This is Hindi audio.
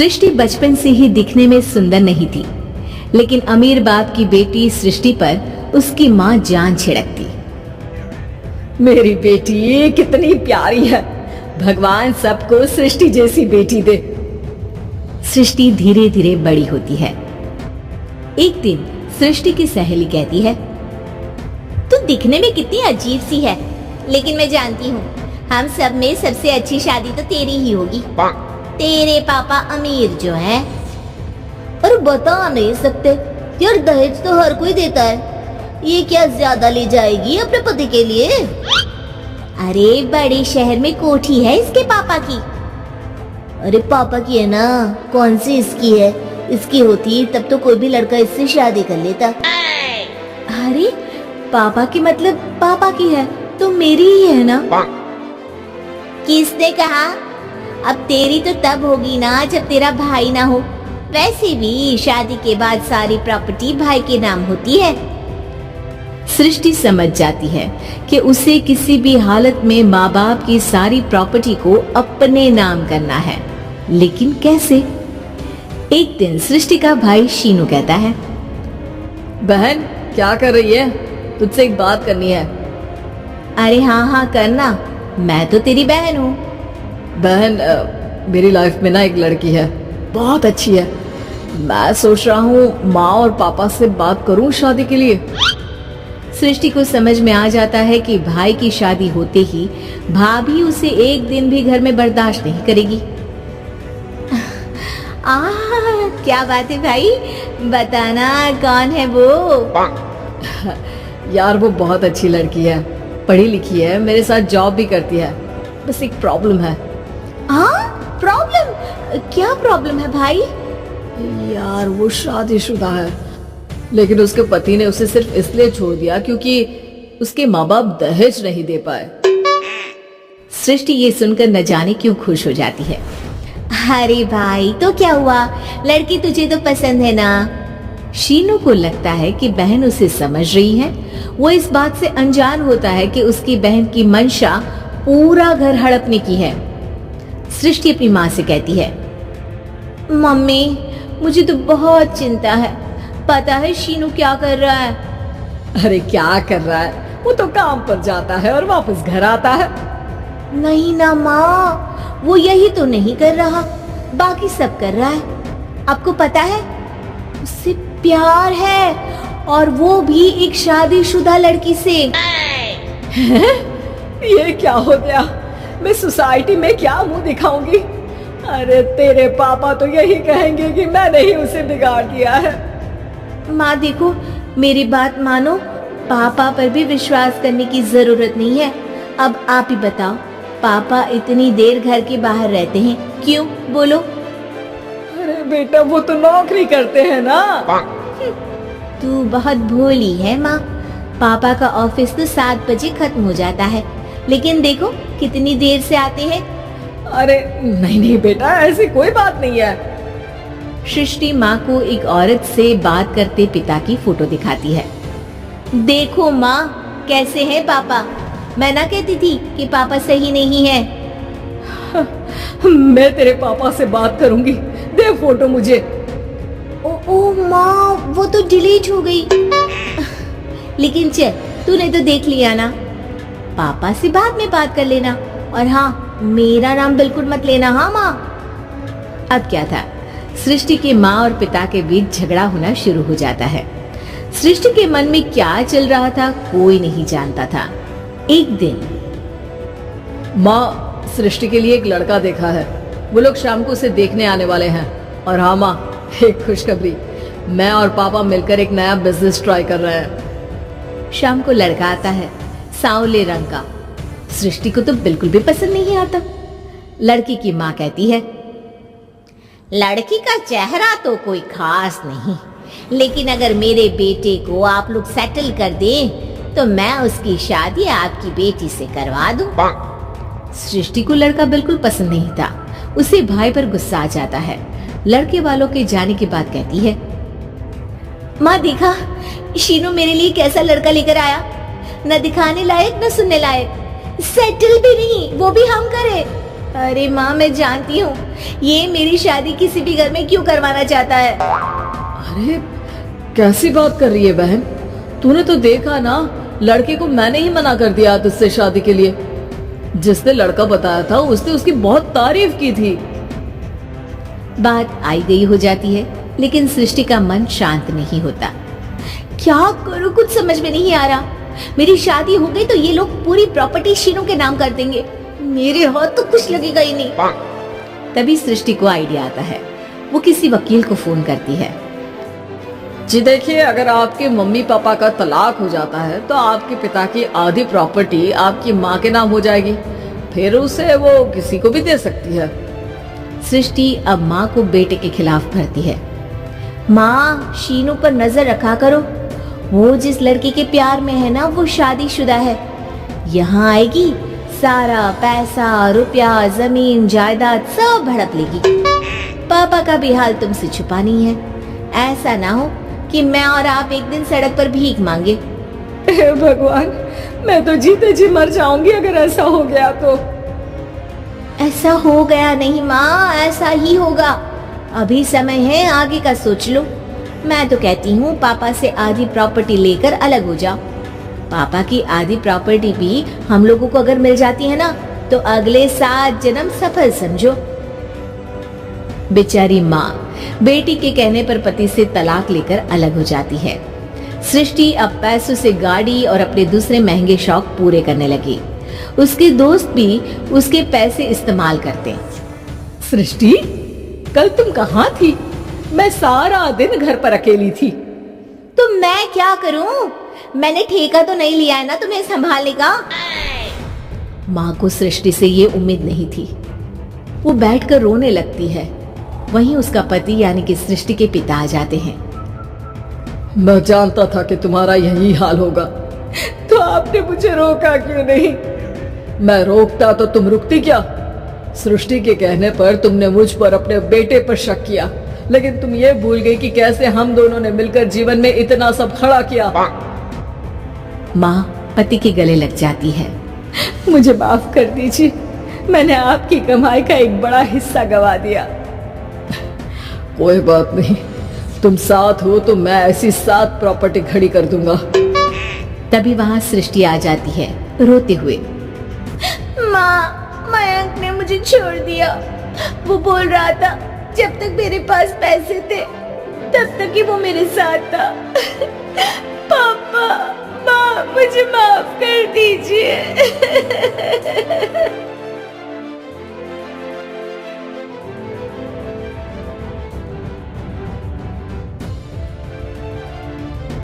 सृष्टि बचपन से ही दिखने में सुंदर नहीं थी, लेकिन अमीर बाप की बेटी सृष्टि पर उसकी माँ जान छिड़कती। मेरी बेटी कितनी प्यारी है, भगवान सबको सृष्टि जैसी बेटी दे। सृष्टि धीरे धीरे बड़ी होती है। एक दिन सृष्टि की सहेली कहती है, तू दिखने में कितनी अजीब सी है, लेकिन मैं जानती हूँ हम सब में सबसे अच्छी शादी तो तेरी ही होगी। तेरे पापा अमीर जो है। और बता नहीं सकते यार, दहेज तो हर कोई देता है, ये क्या ज्यादा ले जाएगी अपने पति के लिए? अरे बड़े शहर में कोठी है इसके पापा की। अरे पापा की है ना, कौन सी इसकी है? इसकी होती तब तो कोई भी लड़का इससे शादी कर लेता। अरे पापा की मतलब पापा की है तो मेरी ही है ना? किसने कहा? अब तेरी तो तब होगी ना जब तेरा भाई ना हो। वैसे भी शादी के बाद सारी प्रॉपर्टी भाई के नाम होती है। सृष्टि समझ जाती है कि उसे किसी भी हालत में माँ बाप की सारी प्रॉपर्टी को अपने नाम करना है, लेकिन कैसे? एक दिन सृष्टि का भाई शीनू कहता है, बहन क्या कर रही है? तुझसे एक बात करनी है। अरे हाँ करना, मैं तो तेरी बहन हूँ। बहन मेरी लाइफ में ना एक लड़की है, बहुत अच्छी है। मैं सोच रहा हूँ माँ और पापा से बात करूँ शादी के लिए। सृष्टि को समझ में आ जाता है कि भाई की शादी होते ही भाभी उसे एक दिन भी घर में बर्दाश्त नहीं करेगी। क्या बात है भाई, बताना कौन है वो? यार वो बहुत अच्छी लड़की है, पढ़ी लिखी है, मेरे साथ जॉब भी करती है। बस एक प्रॉब्लम है। प्रॉब्लम? क्या प्रॉब्लम है भाई? यार वो शादीशुदा है, लेकिन उसके पति ने उसे सिर्फ इसलिए छोड़ दिया क्योंकि उसके माँ बाप दहेज नहीं दे पाए। सृष्टि ये सुनकर न जाने क्यों खुश हो जाती है। अरे भाई तो क्या हुआ, लड़की तुझे तो पसंद है ना? शीनू को लगता है कि बहन उसे समझ रही है। वो इस बात से अनजान होता है कि उसकी बहन की मंशा पूरा घर हड़पने की है। सृष्टि अपनी माँ से कहती है, मम्मी मुझे तो बहुत चिंता है, पता है शीनू क्या कर रहा है? अरे क्या कर रहा है, वो तो काम पर जाता है और वापस घर आता है। नहीं ना माँ, वो यही तो नहीं कर रहा, बाकी सब कर रहा है। आपको पता है उससे प्यार है, और वो भी एक शादीशुदा लड़की से। ये क्या हो गया, मैं सोसाइटी में क्या मुंह दिखाऊंगी? अरे तेरे पापा तो यही कहेंगे कि मैंने ही उसे बिगाड़ दिया है। माँ देखो, मेरी बात मानो, पापा पर भी विश्वास करने की जरूरत नहीं है। अब आप ही बताओ, पापा इतनी देर घर के बाहर रहते हैं क्यों? बोलो। अरे बेटा वो तो नौकरी करते हैं ना। तू बहुत भोली है माँ, पापा का ऑफिस तो 7 बजे खत्म हो जाता है, लेकिन देखो कितनी देर से आते हैं। अरे नहीं बेटा, ऐसी कोई बात नहीं है। सृष्टि माँ को एक औरत से बात करते पिता की फोटो दिखाती है। देखो माँ कैसे हैं पापा, मैं ना कहती थी कि पापा सही नहीं है। मैं तेरे पापा से बात करूंगी, दे फोटो मुझे। ओ माँ, वो तो डिलीट हो गई। लेकिन चल, तूने तो देख लिया ना, पापा से बाद में बात कर लेना। और हाँ, मेरा नाम बिल्कुल मत लेना। हाँ माँ। अब क्या था, सृष्टि के माँ और पिता के बीच झगड़ा होना शुरू हो जाता है। सृष्टि के मन में क्या चल रहा था कोई नहीं जानता था। एक दिन माँ, सृष्टि के लिए एक लड़का देखा है, वो लोग शाम को उसे देखने आने वाले हैं। और हाँ माँ, एक खुशखबरी, मैं और पापा मिलकर एक नया बिजनेस ट्राई कर रहे हैं। शाम को लड़का आता है, सांवले रंग का। सृष्टि को तो बिल्कुल भी पसंद नहीं आता। लड़की की माँ कहती है, लड़की का चेहरा तो कोई खास नहीं, लेकिन अगर मेरे बेटे को आप लोग सेटल कर दें तो मैं उसकी शादी आपकी बेटी से करवा दूं। सृष्टि को लड़का बिल्कुल पसंद नहीं था। उसे भाई पर गुस्सा आ जाता है। लड़के वालों के जाने के बाद कहती है, माँ देखा शीनू मेरे लिए कैसा लड़का लेकर आया, न दिखाने लायक न सुनने लायक, सेटल भी नहीं, वो भी हम करे। अरे माँ, मैं जानती हूँ ये मेरी शादी किसी भी घर में क्यों करवाना चाहता है। अरे कैसी बात कर रही है बहन, तूने तो देखा ना, लड़के को मैंने ही मना कर दिया तुझसे शादी के लिए। जिसने लड़का बताया था उसने उसकी बहुत तारीफ की थी। बात आई गई हो जाती है, लेकिन सृष्टि का मन शांत नहीं होता। क्या करूँ, कुछ समझ में नहीं आ रहा। मेरी शादी हो गई तो ये लोग पूरी प्रॉपर्टी शीनू के नाम कर देंगे। मेरे हाथ तो कुछ लगेगा ही नहीं। तभी सृष्टि को आइडिया आता है। वो किसी वकील को फोन करती है। जी देखिए, अगर आपके मम्मी पापा का तलाक हो जाता है तो आपके पिता की आधी प्रॉपर्टी आपकी माँ के नाम हो जाएगी, फिर उसे वो किसी को भी दे सकती है। सृष्टि अब माँ को बेटे के खिलाफ भरती है। माँ, शीनू पर नजर रखा करो। वो जिस लड़के के प्यार में है ना, वो शादीशुदा है। यहाँ आएगी, सारा पैसा, रुपया, जमीन, जायदाद सब हड़प लेगी। पापा का भी हाल तुमसे छुपा नहीं है। ऐसा ना हो कि मैं और आप एक दिन सड़क पर भीख मांगे। हे भगवान, मैं तो जीते जी मर जाऊंगी अगर ऐसा हो गया तो। ऐसा हो गया नहीं माँ, ऐसा ही होगा। अभी समय है, आगे का सोच लो। मैं तो कहती हूँ पापा से आधी प्रॉपर्टी लेकर अलग हो जाओ। पापा की आधी प्रॉपर्टी भी हम लोगों को अगर मिल जाती है ना, तो अगले 7 जन्म सफल समझो। बेचारी माँ बेटी के कहने पर पति से तलाक लेकर अलग हो जाती है। सृष्टि अब पैसों से गाड़ी और अपने दूसरे महंगे शौक पूरे करने लगी। उसके दोस्त भी उसके पैसे इस्तेमाल करते। सृष्टि, कल तुम कहाँ थी? मैं सारा दिन घर पर अकेली थी। तो मैं क्या करूं? मैंने ठेका तो नहीं लिया है ना तुम्हें संभालने का। माँ को सृष्टि से ये उम्मीद नहीं थी। वो बैठकर रोने लगती है। वहीं उसका पति यानी कि सृष्टि के पिता आ जाते हैं। मैं जानता था कि तुम्हारा यही हाल होगा, तो आपने मुझे रोका क्यों नहीं? मैं रोकता तो तुम रुकती क्या? सृष्टि के कहने पर तुमने मुझ पर, अपने बेटे पर शक किया, लेकिन तुम ये भूल गई कि कैसे हम दोनों ने मिलकर जीवन में इतना सब खड़ा किया। माँ पति के गले लग जाती है। मुझे माफ कर दीजिए, मैंने आपकी कमाई का एक बड़ा हिस्सा गवा दिया। कोई बात नहीं, तुम साथ हो तो मैं ऐसी 7 प्रॉपर्टी खड़ी कर दूंगा। तभी वहाँ सृष्टि आ जाती है रोते हुए। माँ, मयंक ने मुझे छोड़ दिया। वो बोल रहा था जब तक मेरे पास पैसे थे तब तक ही वो मेरे साथ था। पापा, माँ, मुझे माफ कर दीजिए।